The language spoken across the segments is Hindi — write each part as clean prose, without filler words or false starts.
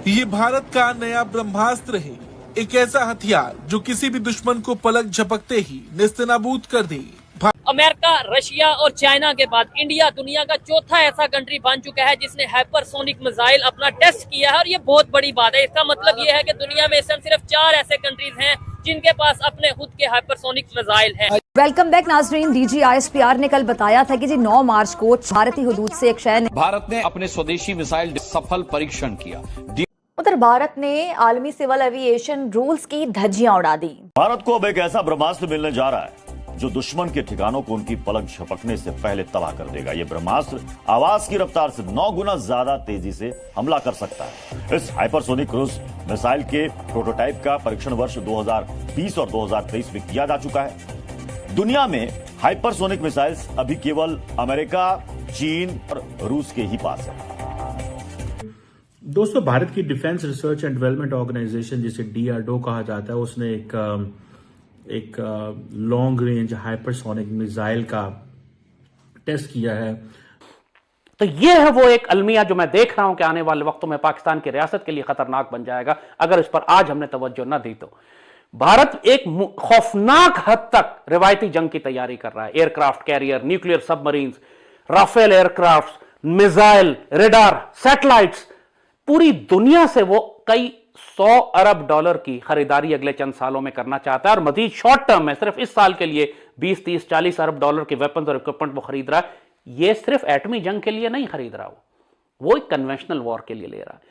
ये भारत का नया ब्रह्मास्त्र है, एक ऐसा हथियार जो किसी भी दुश्मन को पलक झपकते ही नेस्तनाबूद कर दे। अमेरिका, रशिया और चाइना के बाद इंडिया दुनिया का चौथा ऐसा कंट्री बन चुका है जिसने हाइपरसोनिक मिसाइल अपना टेस्ट किया है और ये बहुत बड़ी बात है। इसका मतलब ये है कि दुनिया में सिर्फ 4 ऐसे कंट्रीज हैं जिनके पास अपने खुद के हाइपरसोनिक मिसाइल हैं। वेलकम बैक नाजरीन। डीजी ISPR ने कल बताया था कि 9 मार्च को भारतीय हुदूद से एक शहर भारत ने अपने स्वदेशी मिसाइल सफल परीक्षण किया। उधर भारत ने आलमी सिविल एविएशन रूल्स की धज्जियां उड़ा दी। भारत को अब एक ऐसा ब्रह्मास्त्र मिलने जा रहा है जो दुश्मन के ठिकानों को उनकी पलक झपकने से पहले तबाह कर देगा। यह ब्रह्मास्त्र आवाज की रफ्तार से 9 गुना ज्यादा तेजी से हमला कर सकता है। इस हाइपरसोनिक क्रूज मिसाइल के प्रोटोटाइप का परीक्षण वर्ष 2020 और 2023 में किया जा चुका है। दुनिया में हाइपरसोनिक मिसाइल्स अभी केवल अमेरिका, चीन और रूस के ही पास है। दोस्तों, भारत की defence research and development organisation जिसे DRDO कहा जाता है, उसने एक लॉन्ग रेंज हाइपरसोनिक मिसाइल का टेस्ट किया है। तो ये है वो एक अलमिया जो मैं देख रहा हूं कि आने वाले वक्तों में पाकिस्तान की रियासत के लिए खतरनाक बन जाएगा अगर इस पर आज हमने तवज्जो न दी। तो भारत एक खौफनाक हद तक रिवायती जंग की तैयारी कर रहा है। Aircraft carrier, nuclear submarines, Rafale aircraft, missile, radar, satellites, पूरी दुनिया से वो कई $100 अरब की खरीदारी अगले चंद सालों में करना चाहता है और मजीद शॉर्ट टर्म में सिर्फ इस साल के लिए 20, 30, 40 अरब डॉलर के वेपन्स और इक्विपमेंट वो खरीद रहा है। ये सिर्फ एटमी जंग के लिए नहीं खरीद रहा, वो एक कन्वेंशनल वॉर के लिए ले रहा है।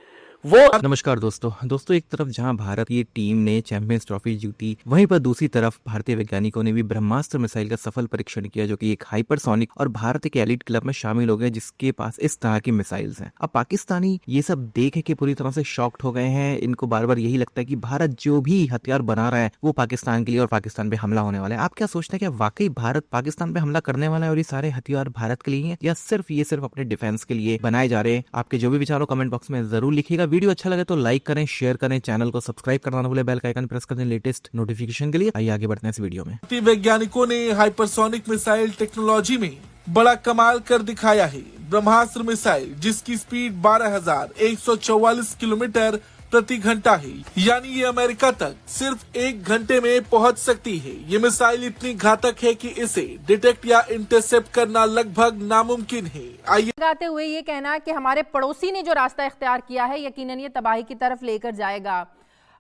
नमस्कार दोस्तों, एक तरफ जहां भारत की टीम ने चैंपियंस ट्रॉफी जीती, वहीं पर दूसरी तरफ भारतीय वैज्ञानिकों ने भी ब्रह्मास्त्र मिसाइल का सफल परीक्षण किया जो कि एक हाइपरसोनिक और भारत के एलिट क्लब में शामिल हो गए जिसके पास इस तरह की मिसाइल्स हैं। अब पाकिस्तानी ये सब देख के पूरी तरह से शॉक्ड हो गए हैं। इनको बार बार यही लगता है कि भारत जो भी हथियार बना रहा है वो पाकिस्तान के लिए और पाकिस्तान पे हमला होने वाला है। आप क्या सोचते हैं कि वाकई भारत पाकिस्तान पे हमला करने वाला है और ये सारे हथियार भारत के लिए हैं या सिर्फ अपने डिफेंस के लिए बनाए जा रहे हैं? आपके जो भी विचार हो कमेंट बॉक्स में जरूर लिखिएगा। वीडियो अच्छा लगे तो लाइक करें, शेयर करें, चैनल को सब्सक्राइब करना ना भूलें, बेल का आइकन प्रेस कर दें लेटेस्ट नोटिफिकेशन के लिए। आइए आगे बढ़ते हैं इस वीडियो में। वैज्ञानिकों ने हाइपरसोनिक मिसाइल टेक्नोलॉजी में बड़ा कमाल कर दिखाया है। ब्रह्मास्त्र मिसाइल जिसकी स्पीड 12,144 किलोमीटर प्रति घंटा है, यानी ये अमेरिका तक सिर्फ 1 घंटे में पहुंच सकती है। ये मिसाइल इतनी घातक है कि इसे डिटेक्ट या इंटरसेप्ट करना लगभग नामुमकिन है। आइए लगाते हुए ये कहना कि हमारे पड़ोसी ने जो रास्ता इख्तियार किया है यकीनन ये तबाही की तरफ लेकर जाएगा।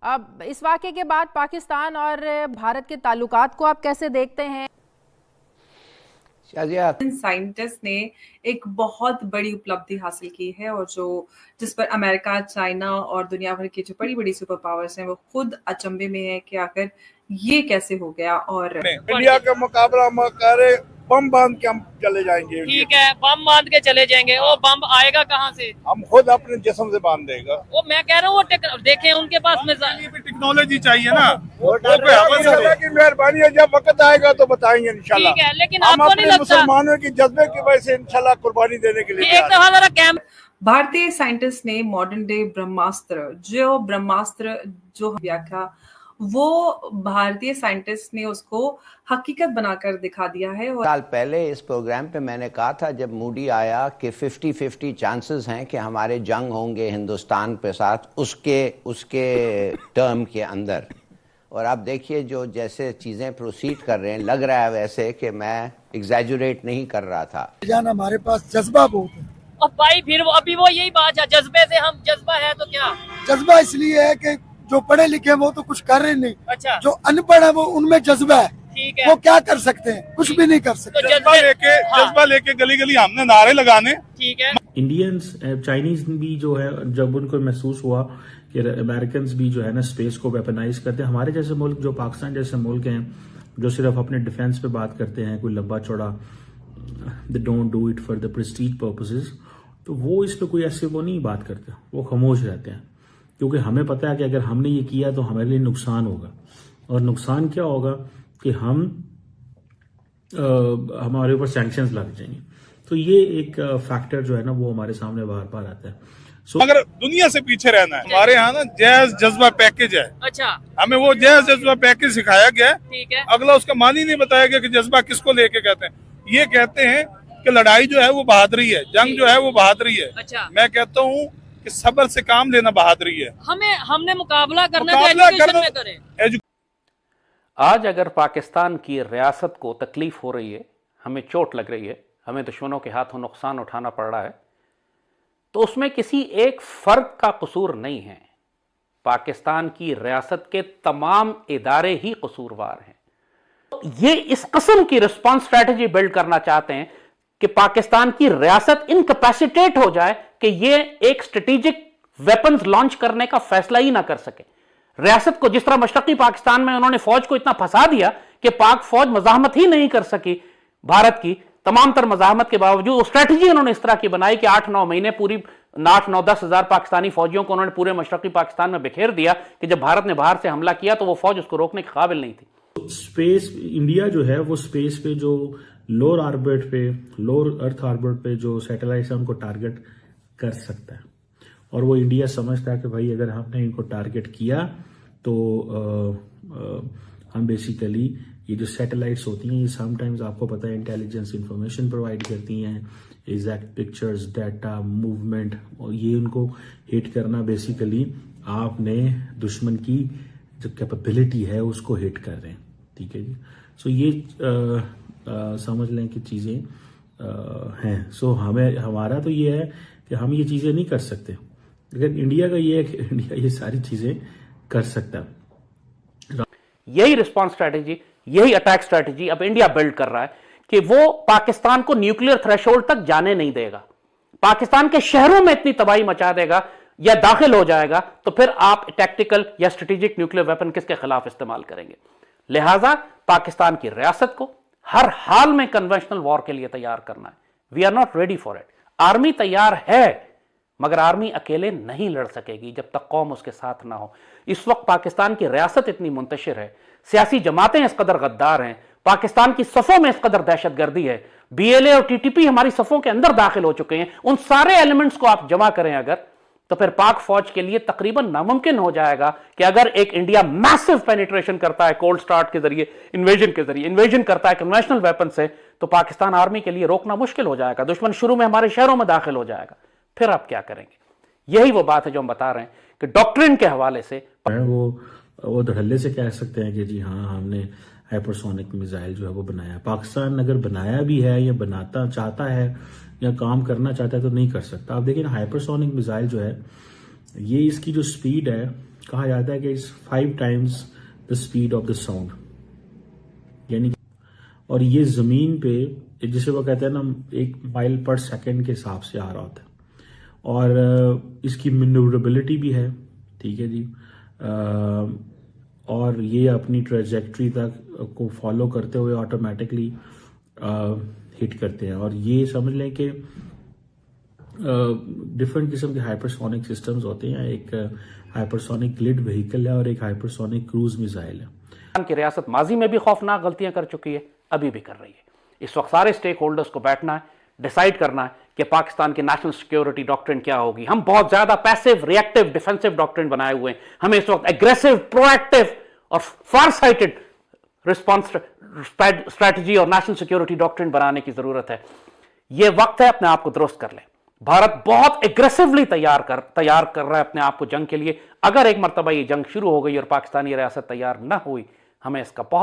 अब इस वाक़े के बाद पाकिस्तान और भारत के ताल्लुकात को आप कैसे देखते हैं? साइंटिस्ट ने एक बहुत बड़ी उपलब्धि हासिल की है और जिस पर अमेरिका, चाइना और दुनिया भर की जो बड़ी बड़ी सुपर पावर्स हैं वो खुद अचंभे में है कि आखिर ये कैसे हो गया। और इंडिया का मुकाबला करे बम बांध के हम चले जाएंगे। ठीक है, बम बांध के चले जाएंगे। वो बम आएगा कहाँ से? हम खुद अपने जिस्म से बांध देगा। वो मैं कह रहा हूँ देखें उनके पास टेक्नोलॉजी चाहिए ना, की मेहरबानी है। जब वक्त आएगा तो बताएंगे इंशाल्लाह। ठीक है, लेकिन हम आपको नहीं अपने लगता मुसलमानों की जज्बे की वजह से इंशाल्लाह कुर्बानी देने के लिए एक दफा जरा कैम भारतीय साइंटिस्ट ने मॉडर्न डे ब्रह्मास्त्र जो व्याख्या वो भारतीय साइंटिस्ट ने उसको हकीकत बनाकर दिखा दिया है। साल पहले इस प्रोग्राम पे मैंने कहा था जब मूडी आया कि 50-50 चांसेस हैं कि हमारे जंग होंगे हिंदुस्तान के साथ उसके टर्म के अंदर। और आप देखिए जो जैसे चीजें प्रोसीड कर रहे हैं, लग रहा है वैसे कि मैं एग्जैजुरेट नहीं कर रहा था। हमारे पास जज्बा बहुत है। और भाई फिर अभी वो यही बात है, जज्बे से हम जज्बा है तो क्या? जज्बा इसलिए है कि जो पढ़े लिखे वो तो कुछ कर रहे नहीं। अच्छा। जो अनपढ़ है वो उनमें जज्बा है। ठीक है। वो क्या कर सकते हैं? कुछ भी नहीं कर सकते। तो जज्बा लेके गली गली हमने नारे लगाने। ठीक है। इंडियंस, चाइनीज भी जो है जब उनको महसूस हुआ कि अमेरिकन भी जो है ना स्पेस को वेपनाइज करते हैं, हमारे जैसे मुल्क जो पाकिस्तान जैसे मुल्क हैं जो सिर्फ अपने डिफेंस पे बात करते हैं, कोई लंबा चौड़ा, they don't do it for the Prestige purposes, तो वो इस पे कोई ऐसे वो नहीं बात करते, वो खामोश रहते हैं क्योंकि हमें पता है कि अगर हमने ये किया तो हमारे लिए नुकसान होगा। और नुकसान क्या होगा कि हमारे ऊपर सैंक्शंस लग जाएंगे। तो ये एक फैक्टर जो है ना वो हमारे सामने बार बार आता है। अगर दुनिया से पीछे रहना है, हमारे यहाँ ना जैज जज्बा पैकेज है। अच्छा। हमें वो जैज जज्बा पैकेज सिखाया गया है। ठीक है। अगला उसका मानी नहीं बताया गया कि जज्बा किसको लेके कहते हैं। ये कहते हैं कि लड़ाई जो है वो बहादुरी है, जंग जो है वो बहादुरी है। अच्छा। मैं कहता हूँ कि सब्र से काम लेना बहादुरी है। हमने मुकाबला करना है तो मुकाबला एजुकेशन कर में दो। करें। आज अगर पाकिस्तान की रियासत को तकलीफ हो रही है, हमें चोट लग रही है, हमें दुश्मनों के हाथों नुकसान उठाना पड़ रहा है, तो उसमें किसी एक फर्द का कसूर नहीं है। पाकिस्तान की रियासत के तमाम इदारे ही कसूरवार हैं। ये इस किस्म की रिस्पांस स्ट्रेटजी बिल्ड करना चाहते हैं कि पाकिस्तान की रियासत इनकैपेसिटेट हो जाए कि ये एक स्ट्रेटेजिक वेपन्स लॉन्च करने का फैसला ही ना कर सके। रियासत को जिस तरह मशरकी पाकिस्तान में उन्होंने फौज को इतना फंसा दिया कि पाक फौज मजाहमत ही नहीं कर सकी भारत की, तमाम तर मजाहमत के बावजूद स्ट्रेटजी उन्होंने इस तरह की बनाई कि 8-9 महीने पूरी 8-9-10 हजार पाकिस्तानी फौजियों को उन्होंने पूरे मशरकी पाकिस्तान में बिखेर दिया कि जब भारत ने बाहर से हमला किया तो वो फौज उसको रोकने के काबिल नहीं थी। स्पेस इंडिया जो है वो स्पेस पे जो लोअर अर्थ ऑर्बिट पे जो सैटेलाइट्स है उनको टारगेट कर सकता है, और वो इंडिया समझता है कि भाई अगर हमने इनको टारगेट किया तो हम बेसिकली ये जो सैटेलाइट्स होती हैं ये समटाइम्स आपको पता है इंटेलिजेंस इंफॉर्मेशन प्रोवाइड करती हैं, एग्जैक्ट पिक्चर्स, डाटा, मूवमेंट, और ये उनको हिट करना बेसिकली आपने दुश्मन की जो कैपेबिलिटी है उसको हिट कर रहे हैं। ठीक है जी। सो ये समझ लें कि चीज़ें हैं। सो हमारा तो ये है कि हम ये चीज़ें नहीं कर सकते, लेकिन इंडिया का ये है कि इंडिया ये सारी चीज़ें कर सकता है। यही रिस्पांस स्ट्रेटेजी, यही अटैक स्ट्रेटेजी अब इंडिया बिल्ड कर रहा है कि वो पाकिस्तान को न्यूक्लियर थ्रेशोल्ड तक जाने नहीं देगा, पाकिस्तान के शहरों में इतनी तबाही मचा देगा या दाखिल हो जाएगा तो फिर आप टैक्टिकल या स्ट्रेटेजिक न्यूक्लियर वेपन किसके खिलाफ इस्तेमाल करेंगे। लिहाजा पाकिस्तान की रियासत को हर हाल में कन्वेंशनल वॉर के लिए तैयार करना है। We are not ready for it. Army तैयार है मगर आर्मी अकेले नहीं लड़ सकेगी जब तक कौम उसके साथ ना हो। इस वक्त पाकिस्तान की रियासत इतनी मुंतशिर है, सियासी जमातें इस कदर गद्दार हैं, पाकिस्तान की सफ़ों में इस कदर दहशतगर्दी है, BLA और TTP हमारी सफ़ों के अंदर दाखिल हो चुके हैं। उन सारे एलिमेंट्स को आप जमा करें अगर, तो फिर पाक फौज के लिए तकरीबन नामुमकिन हो जाएगा कि अगर एक इंडिया मैसिव पेनिट्रेशन करता है कोल्ड स्टार्ट के जरिए, इन्वेजन करता है कन्वेंशनल वेपन से, तो पाकिस्तान आर्मी के लिए रोकना मुश्किल हो जाएगा। दुश्मन शुरू में हमारे शहरों में दाखिल हो जाएगा, फिर आप क्या करेंगे? यही वो बात है जो हम बता रहे हैं कि डॉक्ट्रिन के हवाले से वो धड़ल्ले से कह सकते हैं कि जी हाँ हमने हाइपरसोनिक मिसाइल जो है वो बनाया। पाकिस्तान अगर बनाया भी है या बनाता चाहता है या काम करना चाहता है तो नहीं कर सकता। आप देखिए हाइपरसोनिक मिसाइल जो है ये इसकी जो स्पीड है, कहा जाता है कि it's 5 times the speed of the sound, यानी और ये जमीन पे जिसे वो कहते हैं ना 1 माइल पर सेकेंड के हिसाब से आ रहा होता है, और इसकी मैन्यूवरेबिलिटी भी है। ठीक है जी। और ये अपनी ट्रेजेक्ट्री तक को फॉलो करते हुए ऑटोमेटिकली हिट करते हैं। और ये समझ लें कि डिफरेंट किस्म के हाइपरसोनिक सिस्टम्स होते हैं। एक हाइपरसोनिक ग्लिड व्हीकल है और एक हाइपरसोनिक क्रूज मिसाइल है। पाकिस्तान की रियासत माजी में भी खौफनाक गलतियां कर चुकी है, अभी भी कर रही है। इस वक्त सारे स्टेक होल्डर्स को बैठना है, डिसाइड करना है कि पाकिस्तान की नेशनल सिक्योरिटी डॉक्ट्रिन क्या होगी। हम बहुत ज्यादा पैसिव, रिएक्टिव, डिफेंसिव डॉक्ट्रिन बनाए हुए हैं। हमें इस वक्त एग्रेसिव, प्रोएक्टिव और फार साइटेड रिस्पॉन्स स्ट्रैटेजी और नेशनल सिक्योरिटी डॉक्ट्रिन बनाने की जरूरत है। यह वक्त है अपने आप को दुरुस्त कर ले। भारत बहुत एग्रेसिवली तैयार कर रहा है अपने आप को जंग के लिए। अगर एक मरतबा ये जंग शुरू हो गई और पाकिस्तानी रियासत तैयार ना हुई, हमें इसका बहुत